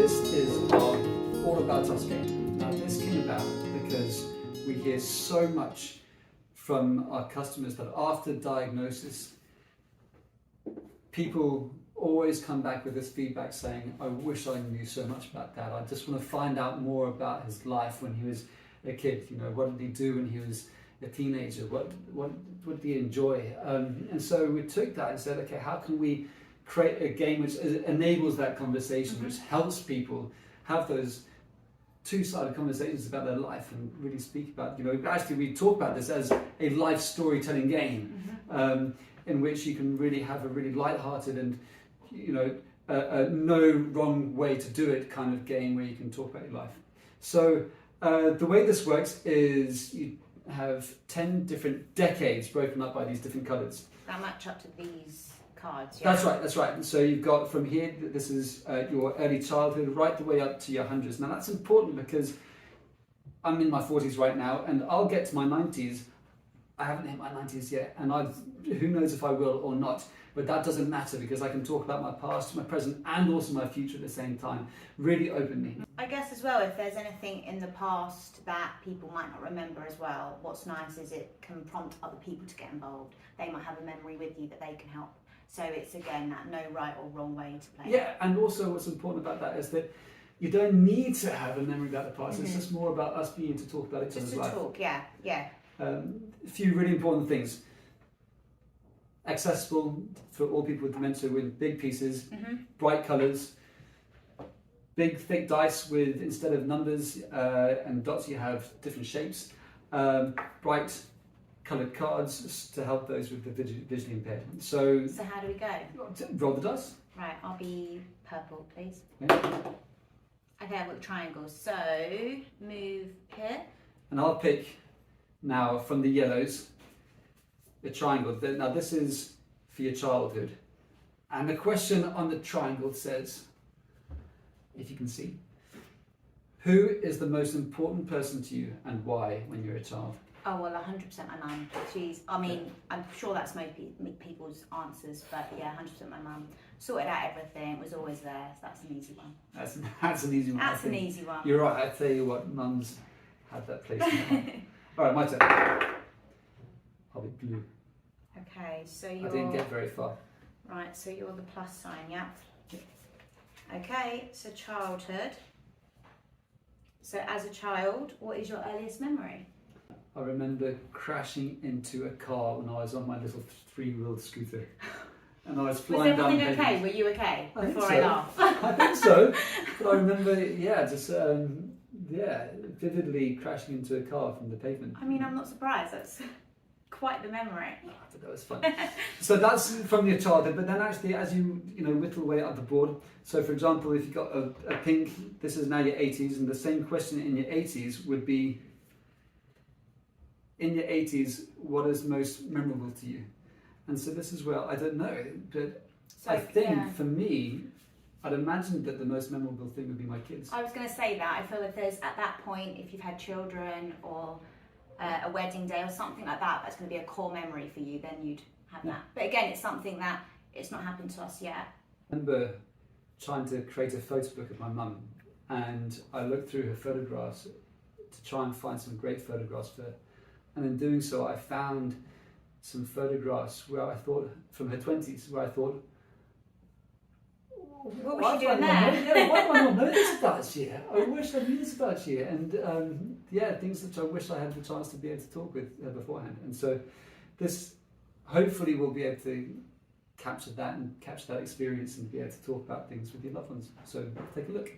this is our All About Us game. Now this came about because we hear so much from our customers that after diagnosis, people always come back with this feedback saying, I wish I knew so much about Dad. I just want to find out more about his life when he was a kid. You know, what did he do when he was a teenager? What did he enjoy? And so we took that and said, okay, how can we create a game which enables that conversation, which helps people have those two-sided conversations about their life and really speak about, you know, actually we talk about this as a life storytelling game, in which you can really have a really light-hearted and, you know, no wrong way to do it kind of game where you can talk about your life. So the way this works is you have 10 different decades broken up by these different colours. That match up to these cards, yeah? That's right. And so you've got from here, this is your early childhood, right the way up to your hundreds. Now that's important because I'm in my 40s right now, and I'll get to my 90s. I haven't hit my 90s yet, and who knows if I will or not. But that doesn't matter because I can talk about my past, my present, and also my future at the same time, really openly. I guess as well, if there's anything in the past that people might not remember as well, what's nice is it can prompt other people to get involved. They might have a memory with you that they can help. So it's again that no right or wrong way to play. Yeah, and also what's important about that is that you don't need to have a memory about the past. It's just more about us being able to talk about each other's life. Just to talk, yeah. A few really important things. Accessible for all people with dementia with big pieces, bright colours, big thick dice with, instead of numbers and dots, you have different shapes, bright coloured cards to help those with the visually impaired. So how do we go? Roll the dice. Right, I'll be purple, please. Yeah. Okay, I've got the triangles. So move here. And I'll pick now from the yellows the triangle. Now this is for your childhood. And the question on the triangle says, if you can see, who is the most important person to you and why when you're a child? Oh, well, 100% my mum. I'm sure that's most people's answers, but yeah, 100% my mum. Sorted out everything, was always there, so that's an easy one. That's an easy one. That's an easy one. You're right, I tell you what, mums had that place in their heart. All right, my turn. I'll be blue. Okay, so you're... I didn't get very far. Right, so you're the plus sign, yeah? Okay, so childhood. So as a child, what is your earliest memory? I remember crashing into a car when I was on my little three-wheeled scooter. And I was flying down. Was everything okay? Were you okay? Before I laugh. I think so. But I remember, vividly crashing into a car from the pavement. I mean, I'm not surprised. That's quite the memory. I thought that was fun. So that's from your childhood. But then actually, as you whittle away up the board. So for example, if you've got a pink, this is now your 80s, and the same question in your 80s would be, in your 80s, what is most memorable to you? And so this is where, I don't know, but so, I think for me, I'd imagine that the most memorable thing would be my kids. I was going to say that. I feel if there's, at that point, if you've had children or a wedding day or something like that, that's going to be a core memory for you, then you'd have that. But again, it's something that it's not happened to us yet. I remember trying to create a photo book of my mum, and I looked through her photographs to try and find some great photographs for her. And in doing so, I found some photographs where I thought, from her 20s, where I thought, what was she doing there? Why do I not know this about you? I wish I knew this about you. And things that I wish I had the chance to be able to talk with her beforehand. And so this hopefully will be able to capture that experience and be able to talk about things with your loved ones. So take a look.